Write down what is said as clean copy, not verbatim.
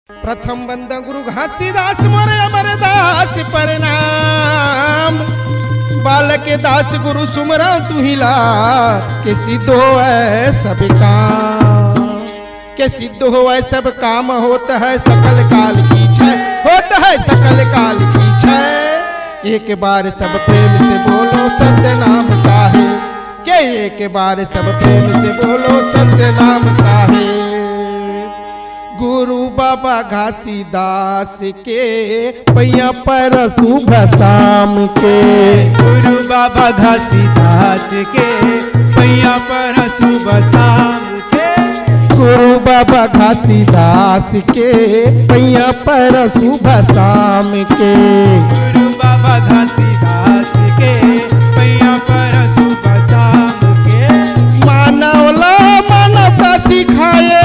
प्रथम बंद गुरु घासीदास मोरे अमर दास प्रणाम। बालक दास गुरु सुमरा तुहिला के सिद्ध है सब काम, के सिद्ध हो सब काम होता है सकल काल की छय, होता है सकल काल की छय। एक बार सब प्रेम से बोलो सत्य नाम साहिब, के एक बार सब प्रेम से बोलो सत्य नाम साहिब। गुरु बाबा घासीदास के पैया पर शुभ शाम के, गुरु बाबा घासीदास के पैया पर शुभ शाम के, गुरु बाबा घासीदास के पैया पर शुभ शाम के, गुरु बाबा घासीदास के पैया पर शुभ शाम के। मानवला मानवता सिखाए